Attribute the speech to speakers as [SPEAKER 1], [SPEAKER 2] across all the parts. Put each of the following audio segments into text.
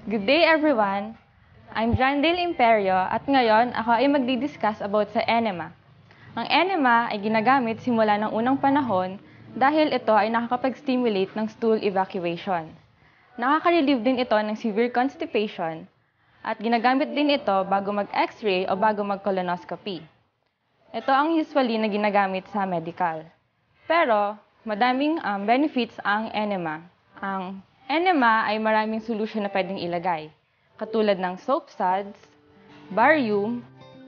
[SPEAKER 1] Good day everyone! I'm Jandale Imperio at ngayon ako ay magdi-discuss about sa enema. Ang enema ay ginagamit simula ng unang panahon dahil ito ay nakakapag-stimulate ng stool evacuation. Nakaka-relieve din ito ng severe constipation at ginagamit din ito bago mag-x-ray o bago mag-colonoscopy. Ito ang usually na ginagamit sa medical. Pero madaming benefits ang enema. Ang enema ay maraming solution na pwedeng ilagay, katulad ng soap suds, barium,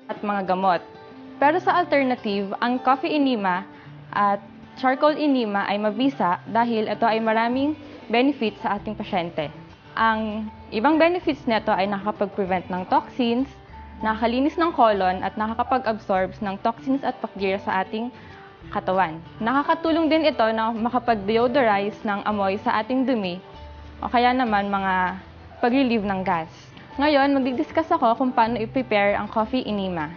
[SPEAKER 1] at mga gamot. Pero sa alternative, ang coffee enema at charcoal enema ay mabisa dahil ito ay maraming benefits sa ating pasyente. Ang ibang benefits nito ay nakakapag-prevent ng toxins, nakakalinis ng colon at nakakapag-absorb ng toxins at bacteria sa ating katawan. Nakakatulong din ito na makapag-deodorize ng amoy sa ating dumi o kaya naman mga pag-relieve ng gas. Ngayon, magdi-discuss ako kung paano i-prepare ang coffee enema.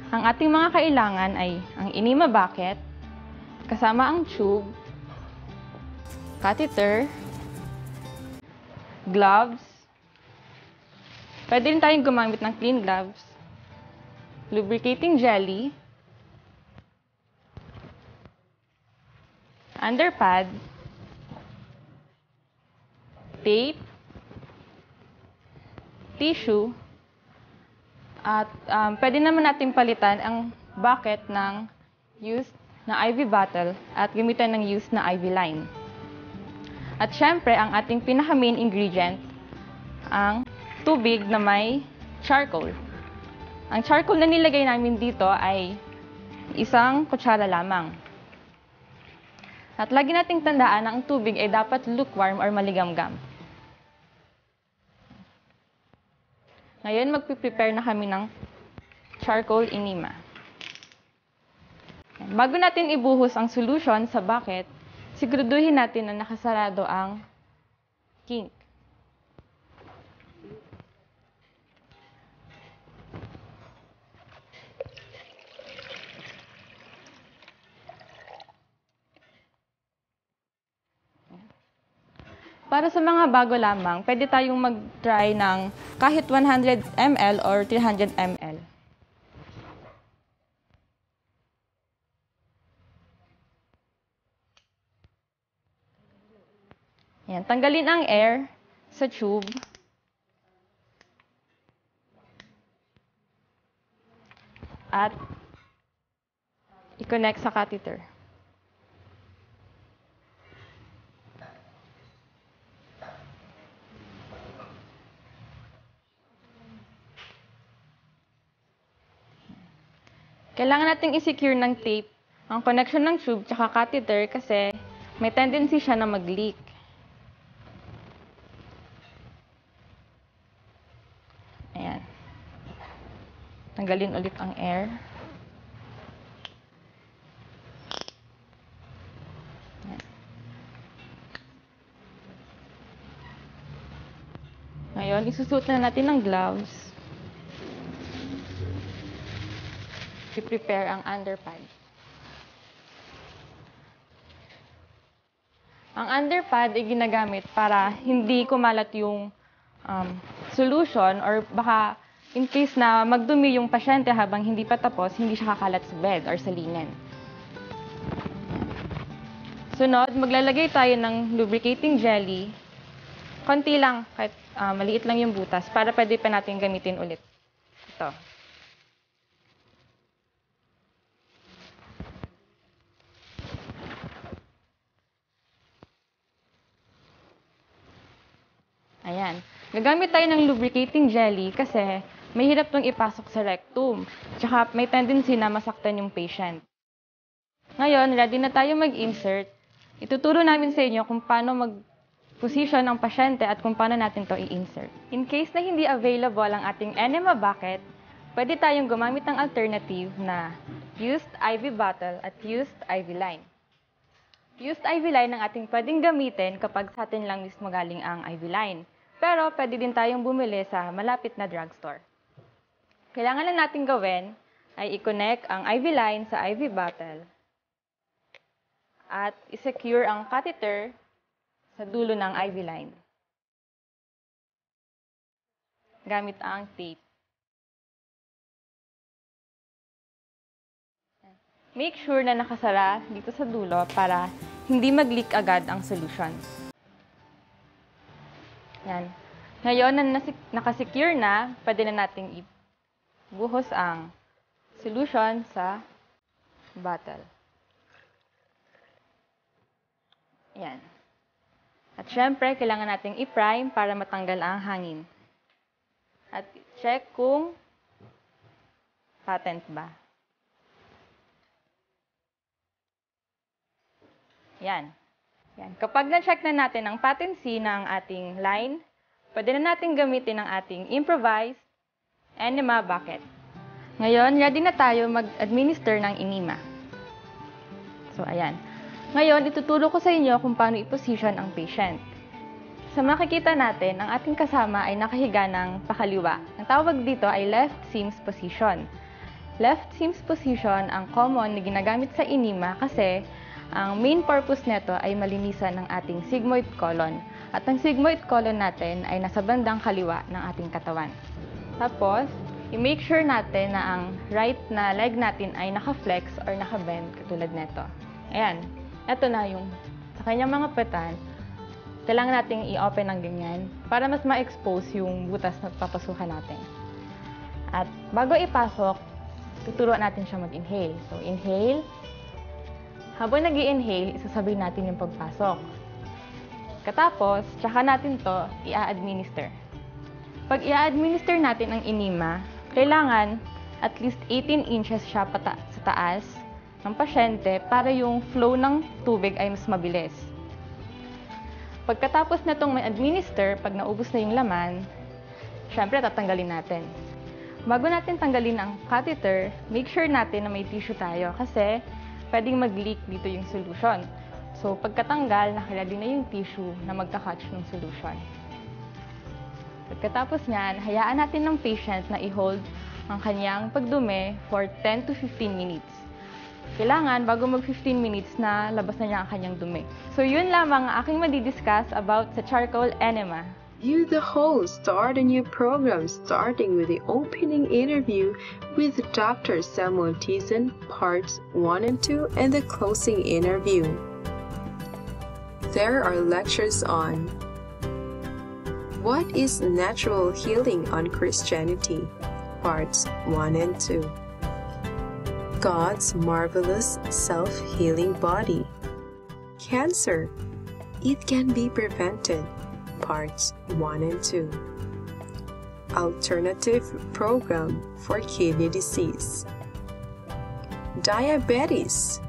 [SPEAKER 1] Ang ating mga kailangan ay ang enema bucket, kasama ang tube, catheter, gloves, pwede rin tayong gumamit ng clean gloves, lubricating jelly, underpad, tape, tissue, at pwede naman natin palitan ang bucket ng used na IV bottle at gamitan ng used na IV line. At syempre, ang ating pinaka-main ingredient, ang tubig na may charcoal. Ang charcoal na nilagay namin dito ay 1 kutsara lamang. At lagi nating tandaan na ang tubig ay dapat lukewarm or maligamgam. Ngayon, magpiprepare na kami ng charcoal enema. Bago natin ibuhos ang solution sa bucket, siguraduhin natin na nakasarado ang kink. Para sa mga bago lamang, pwede tayong mag-try ng kahit 100 ml or 300 ml. Yan, tanggalin ang air sa tube. At i-connect sa catheter. Kailangan nating i-secure ng tape ang connection ng tube tsaka catheter kasi may tendency siya na mag-leak. Ayan. Tanggalin ulit ang air. Ayan. Ngayon, isusuot na natin ng gloves. I-prepare ang underpad. Ang underpad ay ginagamit para hindi kumalat yung solution or baka in case na magdumi yung pasyente habang hindi pa tapos, hindi siya kakalat sa bed or sa linen. Sunod, maglalagay tayo ng lubricating jelly. Konti lang, kahit maliit lang yung butas para pwede pa natin gamitin ulit. Ito. Ayan. Gagamit tayo ng lubricating jelly kasi may hirap itong ipasok sa rectum. Tsaka may tendency na masaktan yung patient. Ngayon, ready na tayo mag-insert. Ituturo namin sa inyo kung paano mag-position ang pasyente at kung paano natin to i-insert. In case na hindi available ang ating enema bucket, pwede tayong gumamit ng alternative na used IV bottle at used IV line. Used IV line ang ating pwedeng gamitin kapag sa atin lang mismo galing ang IV line. Pero pwede din tayong bumili sa malapit na drugstore. Kailangan lang natin gawin ay i-connect ang IV line sa IV bottle at i-secure ang catheter sa dulo ng IV line. gamit ang tape. Make sure na nakasara dito sa dulo para hindi mag-leak agad ang solution. Yan. Ngayon na nakasecure na, pwede na nating ibuhos ang solution sa bottle. Yan. At syempre, kailangan nating i-prime para matanggal ang hangin. At check kung patent ba. Yan. Yan. Kapag na-check na natin ang patency ng ating line, pwede na natin gamitin ang ating improvised enema bucket. Ngayon, ready na tayo mag-administer ng enema. So, ayan. Ngayon, ituturo ko sa inyo kung paano i-position ang patient. Sa makikita natin, ang ating kasama ay nakahiga ng pakaliwa. Ang tawag dito ay left seams position. Left seams position ang common na ginagamit sa enema kasi ang main purpose nito ay malinisan ng ating sigmoid colon. At ang sigmoid colon natin ay nasa bandang kaliwa ng ating katawan. Tapos, i-make sure natin na ang right na leg natin ay naka-flex or naka-bend katulad nito. Ayan. Ito na yung sa kanyang mga petan. Kailangan nating i-open ng ganyan para mas ma-expose yung butas na papasukan natin. At bago ipasok, tuturuan natin siya mag-inhale. So, inhale. Habang nag-i-inhale, isasabay natin yung pagpasok. Katapos, tsaka natin to i-administer. Pag i-administer natin ang enema, kailangan at least 18 inches siya sa taas ng pasyente para yung flow ng tubig ay mas mabilis. Pagkatapos na itong ma-administer, pag naubos na yung laman, syempre tatanggalin natin. Bago natin tanggalin ang catheter, make sure natin na may tissue tayo kasi pwedeng mag-leak dito yung solution. So, pagkatanggal, naka-ready na yung tissue na magka-catch ng solution. Pagkatapos niyan, hayaan natin ng patient na i-hold ang kanyang pagdumi for 10 to 15 minutes. Kailangan, bago mag-15 minutes na labas na niya ang kanyang dumi. So, yun lamang ang aking madidiscuss about sa charcoal enema.
[SPEAKER 2] You, the host, start a new program starting with the opening interview with Dr. Samuel Thiessen, parts 1 and 2, and the closing interview. There are lectures on what is natural healing on Christianity, parts 1 and 2. God's marvelous self-healing body. Cancer, it can be prevented, parts 1 and 2. Alternative program for kidney disease. Diabetes.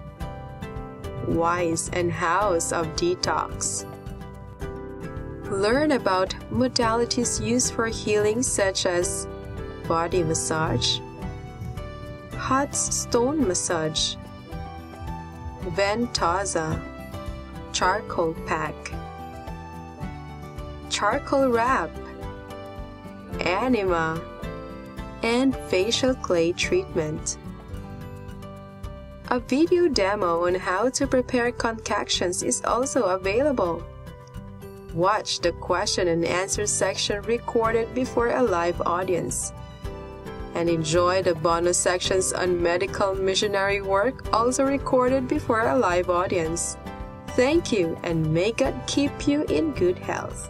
[SPEAKER 2] Whys and hows of detox. Learn about modalities used for healing such as body massage, hot stone massage, Ventosa, charcoal pack, charcoal wrap, enema, and facial clay treatment. A video demo on how to prepare concoctions is also available. Watch the question and answer section recorded before a live audience. And enjoy the bonus sections on medical missionary work also recorded before a live audience. Thank you, and may God keep you in good health.